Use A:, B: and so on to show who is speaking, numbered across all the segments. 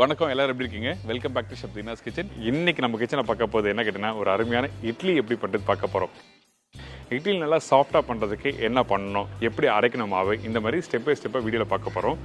A: வணக்கம், எல்லாரும் எப்படி இருக்கீங்க? Welcome back to Shabdina's kitchen. இன்னைக்கு நம்ம கிச்சனை பார்க்க போது என்ன கேட்டீங்கன்னா, ஒரு அருமையான இட்லி எப்படி பண்ணுறது பார்க்க போகிறோம். இட்லி நல்லா சாஃப்டாக பண்ணுறதுக்கு என்ன பண்ணணும், எப்படி அரைக்கணும் மாவு, இந்த மாதிரி ஸ்டெப் பை ஸ்டெப்பாக வீடியோவில் பார்க்க போகிறோம்.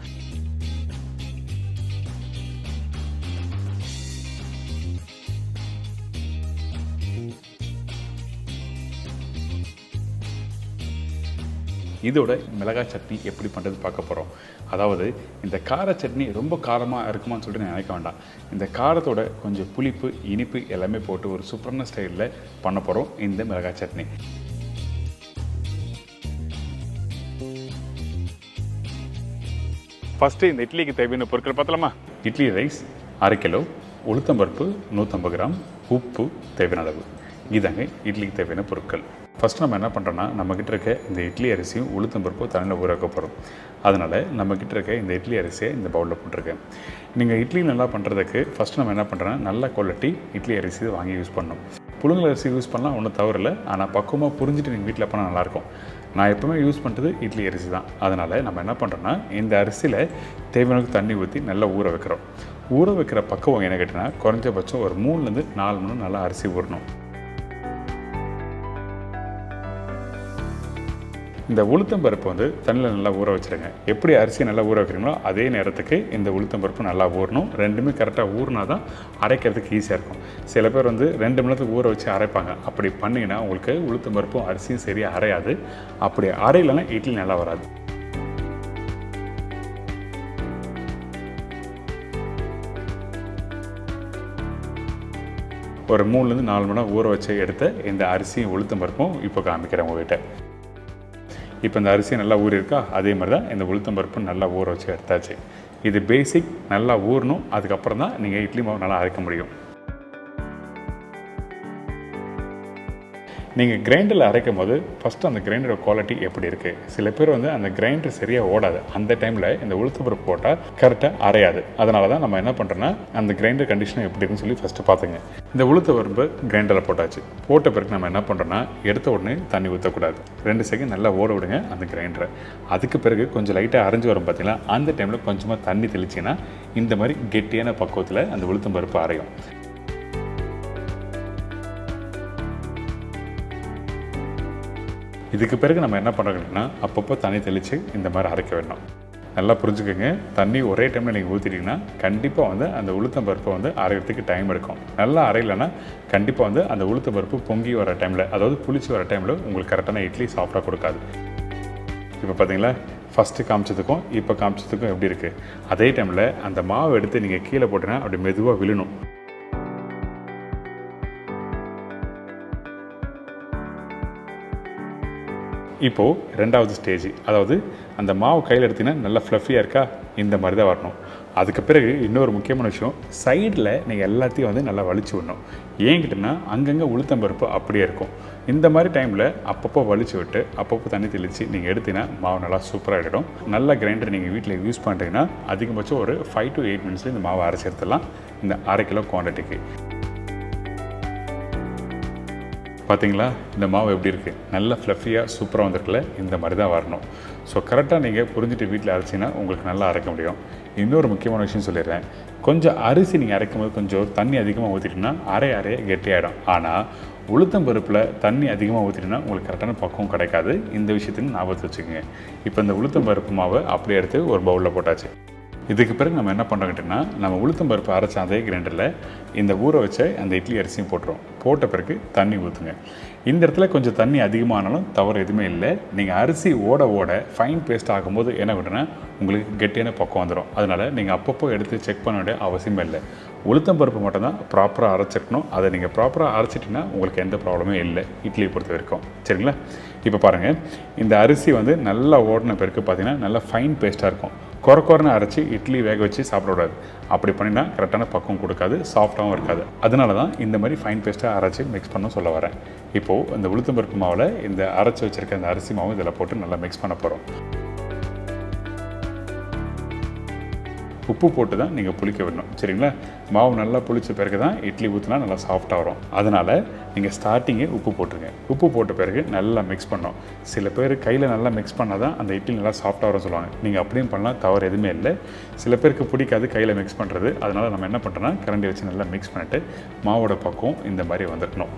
A: இதோட மிளகாய் சட்னி எப்படி பண்ணுறது பார்க்க போகிறோம். அதாவது இந்த கார சட்னி ரொம்ப காரமாக இருக்குமான்னு சொல்லிட்டு நான் நினைக்க வேண்டாம். இந்த காரத்தோட கொஞ்சம் புளிப்பு, இனிப்பு எல்லாமே போட்டு ஒரு சூப்பரான ஸ்டைலில் பண்ண போகிறோம் இந்த மிளகாய் சட்னி. ஃபஸ்ட்டு இந்த இட்லிக்கு தேவையான பொருட்கள் பார்த்தலாமா? இட்லி ரைஸ் 1/2 கிலோ, உளுத்தம்பருப்பு 150 கிராம், உப்பு தேவையான அளவு. இதாங்க இட்லிக்கு தேவையான பொருட்கள். ஃபஸ்ட்டு நம்ம என்ன பண்ணுறோன்னா, நம்மக்கிட்ட இருக்க இந்த இட்லி அரிசியும் உளுத்தம்பருப்பும் தண்ணியில் ஊற வைக்க போகிறோம். அதனால் நம்மக்கிட்ட இருக்க இந்த இட்லி அரிசியை இந்த பவுலில் போட்டிருக்கேன். நீங்கள் இட்லி நல்லா பண்ணுறதுக்கு ஃபஸ்ட்டு நம்ம என்ன பண்ணுறோன்னா, நல்ல குவாலிட்டி இட்லி அரிசி வாங்கி யூஸ் பண்ணணும். புழுங்கல் அரிசி யூஸ் பண்ணலாம், ஒன்றும் தவறில்லை. ஆனால் பக்குவமாக புரிஞ்சுட்டு நீங்கள் வீட்டில் பண்ணால் நல்லாயிருக்கும். நான் எப்போவுமே யூஸ் பண்ணுறது இட்லி அரிசி தான். அதனால் நம்ம என்ன பண்ணுறோன்னா, இந்த அரிசியில் தேவையான தண்ணி ஊற்றி நல்லா ஊற வைக்கிறோம். ஊற வைக்கிற பக்குவம் என்ன கேட்டிங்கன்னா, குறைஞ்சபட்சம் ஒரு 3லேருந்து 4 மணி நேரம் நல்லா அரிசி ஊறணும். இந்த உளுத்தம்பருப்பு வந்து தண்ணியில் நல்லா ஊற வச்சுருங்க. எப்படி அரிசியை நல்லா ஊற வைக்கிறீங்களோ அதே நேரத்துக்கு இந்த உளுத்தம்பருப்பு நல்லா ஊறணும். ரெண்டுமே கரெக்டாக ஊறினா தான் அரைக்கிறதுக்கு ஈஸியாக இருக்கும். சில பேர் வந்து 2 மணி நேரத்துக்கு ஊற வச்சு அரைப்பாங்க. அப்படி பண்ணிங்கன்னா உங்களுக்கு உளுத்தம்பருப்பும் அரிசியும் சரியாக அரையாது. அப்படி அரையிலனா இட்லி நல்லா வராது. ஒரு 3லேருந்து 4 மணி நேரம் ஊற வச்சு எடுத்த இந்த அரிசியும் உளுத்தம்பருப்பும் இப்போ காமிக்கிறேன் உங்கள்கிட்ட. இப்போ இந்த அரிசி நல்லா ஊறியிருக்கா, அதே மாதிரி தான் இந்த உளுத்தம்பருப்பு நல்லா ஊற வச்சு எடுத்தாச்சு. இது பேசிக், நல்லா ஊறணும். அதுக்கப்புறம் தான் நீங்கள் இட்லி மாவு நல்லா அரைக்க முடியும். நீங்கள் கிரைண்டரில் அரைக்கும் போது ஃபஸ்ட்டு அந்த கிரைண்டரோட குவாலிட்டி எப்படி இருக்குது. சில பேர் வந்து அந்த கிரைண்டர் சரியாக ஓடாது. அந்த டைமில் இந்த உளுத்தம்பருப்பு போட்டால் கரெக்டாக அரையாது. அதனால தான் நம்ம என்ன பண்ணுறோன்னா, அந்த கிரைண்டர் கண்டிஷன் எப்படி இருக்குன்னு சொல்லி ஃபஸ்ட்டு பார்த்துங்க. இந்த உளுத்தம்பருப்பு கிரைண்டரில் போட்டாச்சு. போட்ட பிறகு நம்ம என்ன பண்ணுறோன்னா, எடுத்த உடனே தண்ணி ஊற்றக்கூடாது. 2 செகண்ட் நல்லா ஓட விடுங்க அந்த கிரைண்டரை. அதுக்கு பிறகு கொஞ்சம் லைட்டாக அரைஞ்சி வரும் பார்த்தீங்களா, அந்த டைமில் கொஞ்சமாக தண்ணி தெளிச்சிங்கன்னா இந்த மாதிரி கெட்டியான பக்குவத்தில் அந்த உளுத்தம்பருப்பு அரையும். இதுக்கு பிறகு நம்ம என்ன பண்ணுறோம்னா, அப்பப்போ தண்ணி தெளித்து இந்த மாதிரி அரைக்க வேணும். நல்லா புரிஞ்சுக்கோங்க. தண்ணி ஒரே டைமில் நீங்கள் ஊற்றிட்டிங்கன்னா கண்டிப்பாக வந்து அந்த உளுத்தம்பருப்பை வந்து அரைக்கிறதுக்கு டைம் எடுக்கும். நல்லா அரையலைன்னா கண்டிப்பாக வந்து அந்த உளுத்தம்பருப்பு பொங்கி வர டைமில், அதாவது புளிச்சு வர டைமில் உங்களுக்கு கரெக்டான இட்லி சாஃப்டாக கொடுக்காது. இப்போ பார்த்தீங்களா, ஃபஸ்ட்டு காமிச்சதுக்கும் இப்போ காமிச்சதுக்கும் எப்படி இருக்குது. அதே டைமில் அந்த மாவு எடுத்து நீங்கள் கீழே போட்டிங்கன்னா அப்படி மெதுவாக விழணும். இப்போது 2வது ஸ்டேஜ், அதாவது அந்த மாவு கையில் எடுத்திங்கன்னா நல்லா ஃப்ளஃபியாக இருக்கா, இந்த மாதிரி தான் வரணும். அதுக்கு பிறகு இன்னொரு முக்கியமான விஷயம், சைடில் நீங்கள் எல்லாத்தையும் வந்து நல்லா வலிச்சு விடணும். ஏங்கிட்டன்னா அங்கங்கே உளுத்தம்பருப்பு அப்படியே இருக்கும். இந்த மாதிரி டைமில் அப்பப்போ வலிச்சு விட்டு அப்பப்போ தண்ணி தெளித்து நீங்கள் எடுத்தீங்கன்னா மாவு நல்லா சூப்பராக ஆகிடும். நல்ல கிரைண்டர் நீங்கள் வீட்டில் யூஸ் பண்ணுறீங்கன்னா அதிகபட்சம் ஒரு 5 to 8 மினிட்ஸில் இந்த மாவை அரைச்சி எடுத்துடலாம். இந்த 1/2 கிலோ குவான்டிட்டிக்கு. பார்த்தீங்களா, இந்த மாவு எப்படி இருக்குது, நல்லா ஃப்ளஃபியாக சூப்பராக வந்திருக்குல்ல. இந்த மாதிரி தான் வரணும். ஸோ கரெக்டாக நீங்கள் புரிஞ்சுட்டு வீட்டில் அரைச்சிங்கன்னா உங்களுக்கு நல்லா அரைக்க முடியும். இன்னொரு முக்கியமான விஷயம் சொல்லிடுறேன். கொஞ்சம் அரிசி நீங்கள் அரைக்கும் போது கொஞ்சம் தண்ணி அதிகமாக ஊற்றிட்டிங்கன்னா அரைய கெட்டியாகிடும். ஆனால் உளுத்தம்பருப்பில் தண்ணி அதிகமாக ஊற்றிட்டிங்கன்னா உங்களுக்கு கரெக்டான பக்குவம் கிடைக்காது. இந்த விஷயத்தையும் ஞாபகத்தை வச்சுக்கோங்க. இப்போ இந்த உளுத்தம்பருப்பு மாவை அப்படியே எடுத்து ஒரு பவுலில் போட்டாச்சு. இதுக்கு பிறகு நம்ம என்ன பண்ணுறோங்கிட்டோன்னா, நம்ம உளுத்தம்பருப்பு அரைச்ச அதே கிரைண்டரில் இந்த ஊற வச்ச அந்த இட்லி அரிசியும் போட்டுரும். போட்ட பிறகு தண்ணி ஊற்றுங்க. இந்த இடத்துல கொஞ்சம் தண்ணி அதிகமானாலும் தவறு எதுவுமே இல்லை. நீங்கள் அரிசி ஓட ஃபைன் பேஸ்ட் ஆகும்போது என்ன பண்ணுன்னா உங்களுக்கு கெட்டியான பக்கம் வந்துடும். அதனால் நீங்கள் அப்பப்போ எடுத்து செக் பண்ண வேண்டிய அவசியமே இல்லை. உளுத்தம்பருப்பு மட்டும்தான் ப்ராப்பராக அரைச்சிருக்கணும். அதை நீங்கள் ப்ராப்பராக அரைச்சிட்டிங்கன்னா உங்களுக்கு எந்த ப்ராப்ளமே இல்லை இட்லியை பொறுத்த வரைக்கும். சரிங்களா? இப்போ பாருங்கள், இந்த அரிசி வந்து நல்லா ஓடின பிறகு பார்த்தீங்கன்னா நல்லா ஃபைன் பேஸ்ட்டாக இருக்கும். குறைன்னு அரைச்சி இட்லி வேக வச்சு சாப்பிடக்கூடாது. அப்படி பண்ணினா கரெக்டான பக்குவம் கொடுக்காது, சாஃப்டாகவும் இருக்காது. அதனால தான் இந்த மாதிரி ஃபைன் பேஸ்ட்டாக அரைச்சி மிக்ஸ் பண்ண சொல்ல வரேன். இப்போது இந்த உளுத்தம்பருப்பு மாவில் இந்த அரைச்சி வச்சுருக்க இந்த அரிசி மாவு இதில் போட்டு நல்லா மிக்ஸ் பண்ண போகிறோம். உப்பு போட்டு தான் நீங்கள் புளிக்க விடணும். சரிங்களா? மாவு நல்லா புளிச்ச பிறகு தான் இட்லி ஊற்றினா நல்லா சாஃப்டாக வரும். அதனால் நீங்கள் ஸ்டார்டிங்கே உப்பு போட்டுருங்க. உப்பு போட்ட பிறகு நல்லா மிக்ஸ் பண்ணணும். சில பேர் கையில் நல்லா மிக்ஸ் பண்ணால் தான் அந்த இட்லி நல்லா சாஃப்டாக வரும் சொல்லுவாங்க. நீங்கள் அப்படியும் பண்ணலாம், தவறு எதுவுமே இல்லை. சில பேருக்கு பிடிக்காது கையில் மிக்ஸ் பண்ணுறது. அதனால் நம்ம என்ன பண்ணுறோன்னா கரண்டி வச்சு நல்லா மிக்ஸ் பண்ணிவிட்டு மாவோட பக்கம் இந்த மாதிரி வந்துருக்கணும்.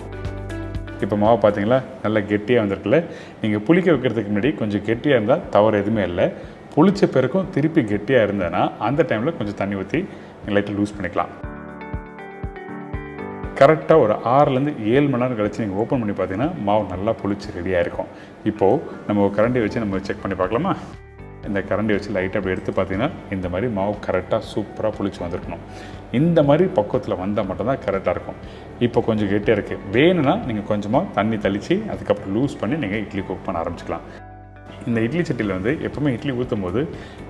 A: இப்போ மாவு பார்த்தீங்களா நல்லா கெட்டியாக வந்திருக்குல்ல. நீங்கள் புளிக்க வைக்கிறதுக்கு முன்னாடி கொஞ்சம் கெட்டியாக இருந்தால் தவறு எதுவுமே இல்லை. புளிச்ச பிறக்கும் திருப்பி கெட்டியாக இருந்ததுன்னா அந்த டைமில் கொஞ்சம் தண்ணி ஊற்றி லைட்டாக லூஸ் பண்ணிக்கலாம். கரெக்டாக ஒரு 6லேருந்து 7 மணி நேரம் கழிச்சு நீங்கள் ஓப்பன் பண்ணி பார்த்தீங்கன்னா மாவு நல்லா புளிச்சு ரெடியாக இருக்கும். இப்போது நம்ம கரண்டி வச்சு நம்ம செக் பண்ணி பார்க்கலாமா? இந்த கரண்டி வச்சு லைட்டாக அப்படி எடுத்து பார்த்தீங்கன்னா இந்த மாதிரி மாவு கரெக்டாக சூப்பராக புளிச்சு வந்திருக்கணும். இந்த மாதிரி பக்குவத்தில் வந்தால் மட்டும்தான் கரெக்டாக இருக்கும். இப்போ கொஞ்சம் கெட்டியாக இருக்குது. வேணும்னா நீங்கள் கொஞ்சமாக தண்ணி தெளித்து அதுக்கப்புறம் லூஸ் பண்ணி நீங்கள் இட்லி குக் பண்ண ஆரம்பிச்சிக்கலாம். இந்த இட்லி சட்டியில் வந்து எப்போவுமே இட்லி ஊற்றும் போது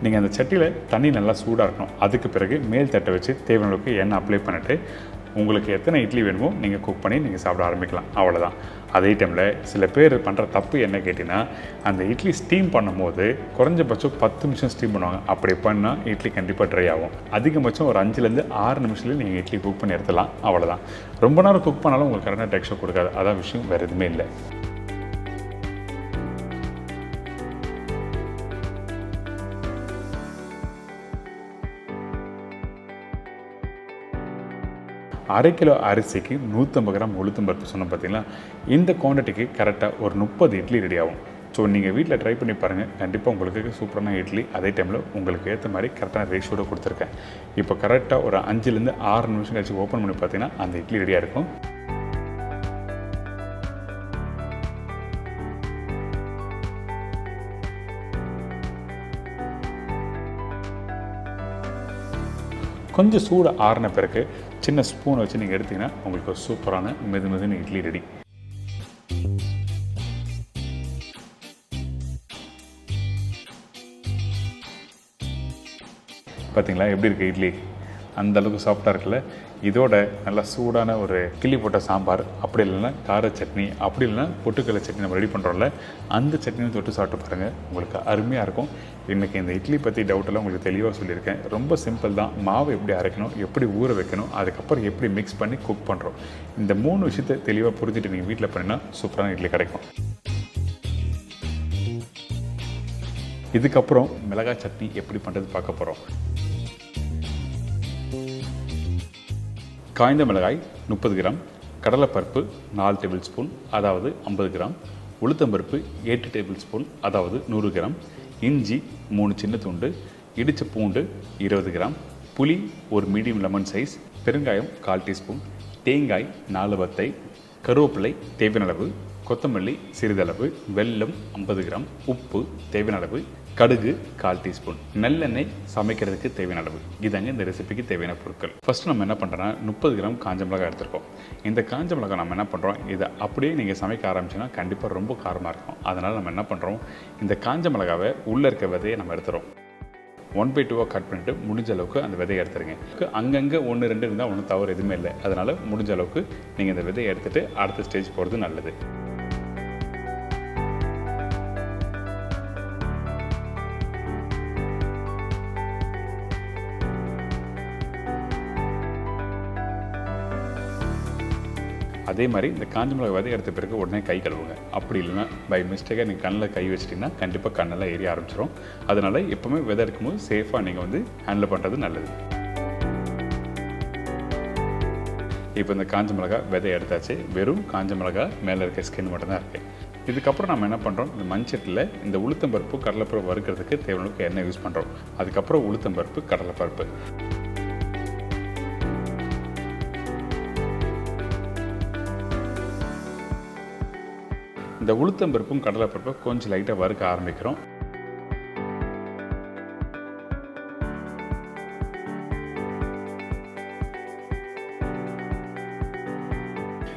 A: நீங்கள் அந்த சட்டியில் தண்ணி நல்லா சூடாக இருக்கணும். அதுக்கு பிறகு மேல் தட்டை வச்சு தேவையான அளவுக்கு எண்ணெய் அப்ளை பண்ணிவிட்டு உங்களுக்கு எத்தனை இட்லி வேணுமோ நீங்கள் குக் பண்ணி நீங்கள் சாப்பிட ஆரம்பிக்கலாம். அவ்வளோதான். அதே டைமில் சில பேர் பண்ணுற தப்பு என்ன கேட்டிங்கன்னா, அந்த இட்லி ஸ்டீம் பண்ணும்போது குறைஞ்சபட்சம் 10 நிமிஷம் ஸ்டீம் பண்ணுவாங்க. அப்படி பண்ணால் இட்லி கண்டிப்பாக ட்ரை ஆகும். அதிகபட்சம் ஒரு 5லேருந்து 6 நிமிஷத்துலேயே நீங்கள் இட்லி குக் பண்ணி எடுத்துடலாம். அவ்வளோதான். ரொம்ப நேரம் குக் பண்ணாலும் உங்களுக்கு கரெக்டாக டெக்ஸ்சர் கொடுக்காது. அதான் விஷயம், வேறு எதுவுமே இல்லை. அரை கிலோ அரிசிக்கு 150 கிராம் உளுத்தம் பருப்பு சொன்னோம் பார்த்தீங்களா? இந்த குவான்டிட்டிக்கு கரெக்டாக ஒரு 30 இட்லி ரெடி ஆகும். ஸோ நீங்கள் வீட்டில் ட்ரை பண்ணி பாருங்கள். கண்டிப்பாக உங்களுக்கு சூப்பரான இட்லி அதே டைமில் உங்களுக்கு ஏற்ற மாதிரி கரெக்டான ரேஷியோட கொடுத்துருக்கேன். இப்போ கரெக்டாக ஒரு 5லேருந்து 6 நிமிஷம் கழிச்சு ஓப்பன் பண்ணி பார்த்தீங்கன்னா அந்த இட்லி ரெடியாக இருக்கும். கொஞ்சம் சூடு ஆறின பிறகு சின்ன ஸ்பூனை வச்சு நீங்கள் எடுத்திங்கன்னா உங்களுக்கு ஒரு சூப்பரான மெதுமெதுன்னு இட்லி ரெடி. பார்த்தீங்களா எப்படி இருக்குது இட்லி? அந்தளவுக்கு சாஃப்டாக இருக்குல்ல. இதோட நல்லா சூடான ஒரு கிள்ளி போட்ட சாம்பார், அப்படி இல்லைன்னா கார சட்னி, அப்படி இல்லைன்னா பொட்டுக்கடலை சட்னி நம்ம ரெடி பண்ணுறோம்ல, அந்த சட்னியும் தொட்டு சாப்பிட்டு பாருங்கள். உங்களுக்கு அருமையாக இருக்கும். இன்றைக்கி இந்த இட்லி பற்றி டவுட்டெல்லாம் உங்களுக்கு தெளிவாக சொல்லியிருக்கேன். ரொம்ப சிம்பிள் தான். மாவு எப்படி அரைக்கணும், எப்படி ஊற வைக்கணும், அதுக்கப்புறம் எப்படி மிக்ஸ் பண்ணி குக் பண்ணுறோம். இந்த 3 விஷயத்தை தெளிவாக புரிஞ்சுட்டு நீங்கள் வீட்டில் பண்ணினா சூப்பரான இட்லி கிடைக்கும். இதுக்கப்புறம் மிளகாய் சட்னி எப்படி பண்ணுறது பார்க்க போகிறோம். காய்ந்த மிளகாய் 30 கிராம், கடலைப்பருப்பு 4 டேபிள் ஸ்பூன் அதாவது 50 கிராம், உளுத்தம்பருப்பு 8 டேபிள் ஸ்பூன் அதாவது 100 கிராம், இஞ்சி 3 சின்ன துண்டு, இடித்த பூண்டு 20 கிராம், புளி ஒரு மீடியம் லெமன் சைஸ், பெருங்காயம் 1/4 டீஸ்பூன், தேங்காய் 4 வத்தை, கருவேப்பிலை தேவையான அளவு, கொத்தமல்லி சிறிதளவு, வெல்லம் 50 கிராம், உப்பு தேவையான அளவு, கடுகு 1/4 டீஸ்பூன், நல்லெண்ணெய் சமைக்கிறதுக்கு தேவையான அளவு. இதாங்க இந்த ரெசிபிக்கு தேவையான பொருட்கள். ஃபஸ்ட்டு நம்ம என்ன பண்ணுறோன்னா 30 கிராம் காஞ்ச மிளகாய் எடுத்துருக்கோம். இந்த காஞ்ச மிளகாய் நம்ம என்ன பண்ணுறோம், இதை அப்படியே நீங்கள் சமைக்க ஆரம்பிச்சிங்கன்னா கண்டிப்பாக ரொம்ப காரமாக இருக்கும். அதனால் நம்ம என்ன பண்ணுறோம், இந்த காஞ்ச மிளகாவை உள்ளே இருக்க விதையை நம்ம எடுத்துகிறோம். 1/2 கட் பண்ணிவிட்டு முடிஞ்ச அளவுக்கு அந்த விதையை எடுத்துருங்க. அங்கங்கே 1, 2 இருந்தால் ஒன்றும் தவறு எதுவுமே இல்லை. அதனால் முடிஞ்ச அளவுக்கு நீங்கள் இந்த விதையை எடுத்துகிட்டு அடுத்த ஸ்டேஜ் போகிறது நல்லது. அதே மாதிரி இந்த காஞ்ச மிளகாய் விதை எடுத்த பிறகு உடனே கை கழுவுங்க. அப்படி இல்லைன்னா பை மிஸ்டேக்காக நீங்கள் கண்ணில் கை வச்சிட்டிங்கன்னா கண்டிப்பாக கண்ணெல்லாம் ஏறி ஆரம்பிச்சிடும். அதனால் எப்போவுமே விதை எடுக்கும்போது சேஃபாக நீங்கள் வந்து ஹேண்டில் பண்ணுறது நல்லது. இப்போ இந்த காஞ்ச மிளகாய் விதை எடுத்தாச்சு. வெறும் காஞ்ச மிளகாய் மேலே இருக்க ஸ்கின் மட்டும்தான் இருக்குது. இதுக்கப்புறம் நம்ம என்ன பண்ணுறோம், இந்த மண்சட்டியில் இந்த உளுத்தம்பருப்பு கடலைப்பருப்பு வறுக்கிறதுக்கு தேவையான எண்ணெய் யூஸ் பண்ணுறோம். அதுக்கப்புறம் உளுத்தம்பருப்பு கடலைப்பருப்பு, இந்த உளுத்தம்பருப்பும் கடலைப்பருப்பும் கொஞ்சம் லைட்டாக வறுக்க ஆரம்பிக்கிறோம்.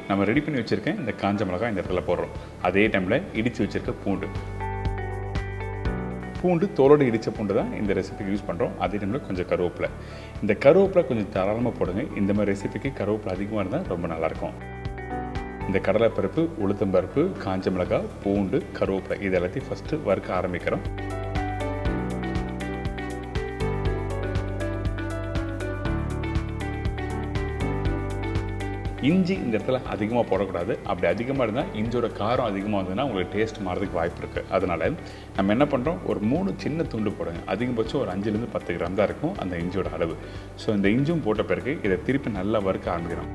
A: நம்ம ரெடி பண்ணி வச்சுருக்கேன் இந்த காஞ்ச மிளகாய் இந்த இடத்துல போடுறோம். அதே டைமில் இடித்து வச்சுருக்க பூண்டு தோலோடு இடித்த பூண்டு தான் இந்த ரெசிபிக்கு யூஸ் பண்ணுறோம். அதே டைமில் கொஞ்சம் கருவேப்பிலை. இந்த கருவேப்பிலை கொஞ்சம் தாராளமாக போடுங்க. இந்த மாதிரி ரெசிபிக்கு கருவேப்பிலை அதிகமாக இருந்தால் ரொம்ப நல்லாயிருக்கும். இந்த கடலைப்பருப்பு, உளுத்தம்பருப்பு, காஞ்ச மிளகாய், பூண்டு, கருவேப்பிலை இது எல்லாத்தையும் ஃபஸ்ட்டு வறுக்க ஆரம்பிக்கிறோம். இஞ்சி இந்த இடத்துல அதிகமாக போடக்கூடாது. அப்படி அதிகமாக இருந்தால் இஞ்சியோட காரம் அதிகமாக இருந்ததுன்னா உங்களுக்கு டேஸ்ட் மாறதுக்கு வாய்ப்பு இருக்குது. அதனால் நம்ம என்ன பண்ணுறோம், ஒரு 3 சின்ன துண்டு போடுங்க. அதிகபட்சம் ஒரு 5லேருந்து 10 கிராம் தான் இருக்கும் அந்த இஞ்சியோட அளவு. ஸோ இந்த இஞ்சும் போட்ட பிறகு இதை திருப்பி நல்லா வறுக்க ஆரம்பிக்கணும்.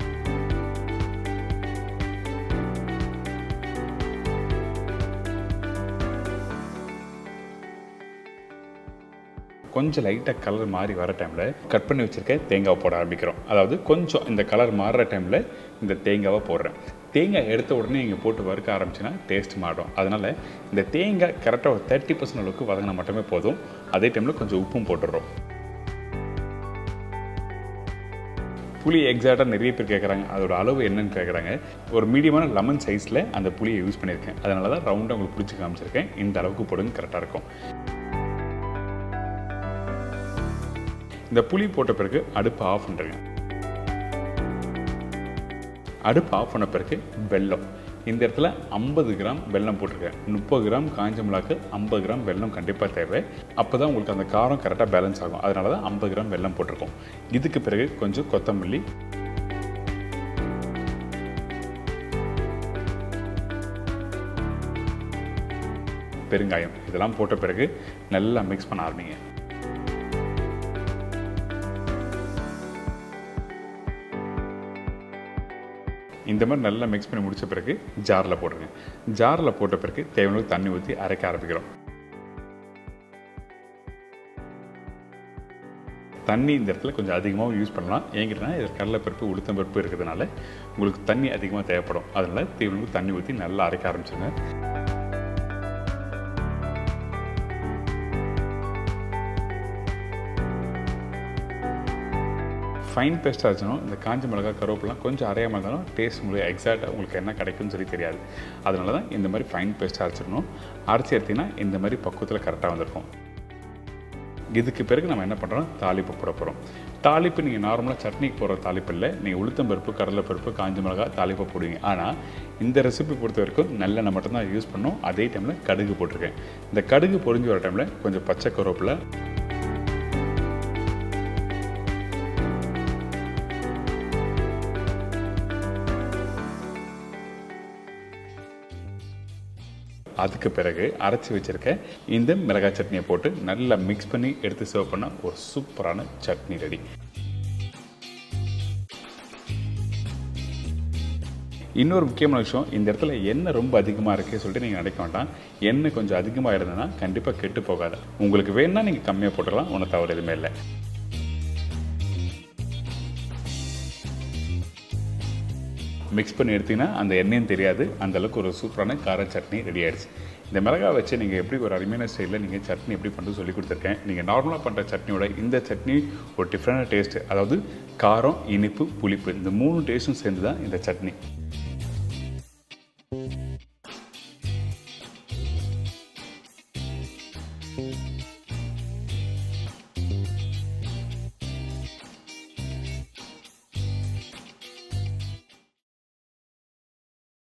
A: கொஞ்சம் லைட்டாக கலர் மாறி வர டைமில் கட் பண்ணி வச்சுருக்க தேங்காவை போட ஆரம்பிக்கிறோம். அதாவது கொஞ்சம் இந்த கலர் மாறுற டைமில் இந்த தேங்காவை போடுறேன். தேங்காய் எடுத்த உடனே இங்கே போட்டு வறுக்க ஆரம்பிச்சுன்னா டேஸ்ட் மாறும். அதனால் இந்த தேங்காய் கரெக்டாக ஒரு 30% அளவுக்கு வதங்கினா மட்டுமே போதும். அதே டைமில் கொஞ்சம் உப்பும் போட்டுடுறோம். புளி எக்ஸாக்டாக நிறைய பேர் கேட்குறாங்க, அதோட அளவு என்னன்னு கேட்குறாங்க. ஒரு மீடியமான லெமன் சைஸில் அந்த புளியை யூஸ் பண்ணியிருக்கேன். அதனால தான் ரவுண்டாக உங்களுக்கு பிடிச்சி காமிச்சிருக்கேன். இந்த அளவுக்கு போடுங்க, கரெக்டாக இருக்கும். இந்த புளி போட்ட பிறகு அடுப்பு ஆஃப் பண்ணுறேங்க. அடுப்பு ஆஃப் பண்ண பிறகு வெல்லம் இந்த இடத்துல 50 கிராம் வெல்லம் போட்டிருக்கேன். 30 கிராம் காஞ்ச மிளகாக்கு 50 கிராம் வெல்லம் கண்டிப்பாக தேவை. அப்போ தான் உங்களுக்கு அந்த காரம் கரெக்டாக பேலன்ஸ் ஆகும். அதனால தான் 50 கிராம் வெல்லம் போட்டிருக்கோம். இதுக்கு பிறகு கொஞ்சம் கொத்தமல்லி, பெருங்காயம் இதெல்லாம் போட்ட பிறகு நல்லா மிக்ஸ் பண்ண ஆரம்பிங்க. இந்த மாதிரி நல்லா மிக்ஸ் பண்ணி முடித்த பிறகு ஜாரில் போடுங்க. ஜாரில் போட்ட பிறகு தேவையான தண்ணி ஊற்றி அரைக்க ஆரம்பிக்கிறோம். தண்ணி இந்த இடத்துல கொஞ்சம் அதிகமாக யூஸ் பண்ணலாம். ஏங்கிட்டனா இதில் கடலைப்பருப்பு, உளுத்தம்பருப்பு இருக்கிறதுனால உங்களுக்கு தண்ணி அதிகமாக தேவைப்படும். அதனால் தேவையான தண்ணி ஊற்றி நல்லா அரைக்க ஆரம்பிச்சுங்க. ஃபைன் பேஸ்ட்டாக இருந்துச்சுன்னா இந்த காஞ்ச மிளகா, கருவேப்பிலாம் கொஞ்சம் அரையாமல் இருந்தாலும் டேஸ்ட் உங்களுக்கு எக்ஸாக்டாக உங்களுக்கு என்ன கிடைக்கும்னு சொல்லி தெரியாது. அதனால தான் இந்த மாதிரி ஃபைன் பேஸ்ட்டாக அரைச்சிடணும். அரைச்சி எடுத்திங்கன்னா இந்த மாதிரி பக்குவத்தில் கரெக்டாக வந்திருக்கும். இதுக்கு பிறகு நம்ம என்ன பண்ணுறோம், தாளிப்பு போட போகிறோம். தாளிப்பு நீங்கள் நார்மலாக சட்னிக்கு போடுற தாளிப்பு இல்லை. நீங்கள் உளுத்தம்பருப்பு, கடலைப்பருப்பு, காஞ்ச மிளகா தாளிப்பு போடுவீங்க. ஆனால் இந்த ரெசிபி பொறுத்த வரைக்கும் நல்லெண்ணெய் மட்டும்தான் யூஸ் பண்ணோம். அதே டைமில் கடுகு போட்டிருக்கேன். இந்த கடுகு பொரிஞ்சு வர டைமில் கொஞ்சம் பச்சை கருவேப்பிலை, அதுக்கு பிறகு அரைச்சி வச்சுருக்க இந்த மிளகாய் சட்னியை போட்டு நல்லா மிக்ஸ் பண்ணி எடுத்து சர்வ் பண்ணால் ஒரு சூப்பரான சட்னி ரெடி. இன்னொரு முக்கியமான விஷயம், இந்த இடத்துல எண்ணெய் ரொம்ப அதிகமாக இருக்குது சொல்லிட்டு நீங்கள் நினைக்க வேண்டாம். எண்ணெய் கொஞ்சம் அதிகமாக இருந்ததுன்னா கண்டிப்பாக கெட்டு போகாது. உங்களுக்கு வேணும்னா நீங்கள் கம்மியாக போட்டுக்கலாம், ஒன்றும் தவறு எதுவுமே இல்லை. மிக்ஸ் பண்ணி எடுத்திங்கன்னா அந்த எண்ணெயும் தெரியாது. அந்தளவுக்கு ஒரு சூப்பரான கார சட்னி ரெடி ஆகிடுச்சு. இந்த மிளகாய் வச்சு நீங்கள் எப்படி ஒரு அருமையான ஸ்டைலில் நீங்கள் சட்னி எப்படி பண்ணுறது சொல்லி கொடுத்துருக்கேன். நீங்கள் நார்மலாக பண்ணுற சட்னியோட இந்த சட்னி ஒரு டிஃப்ரெண்டான டேஸ்ட்டு. அதாவது காரம், இனிப்பு, புளிப்பு இந்த 3 டேஸ்ட்டும் சேர்ந்து தான் இந்த சட்னி.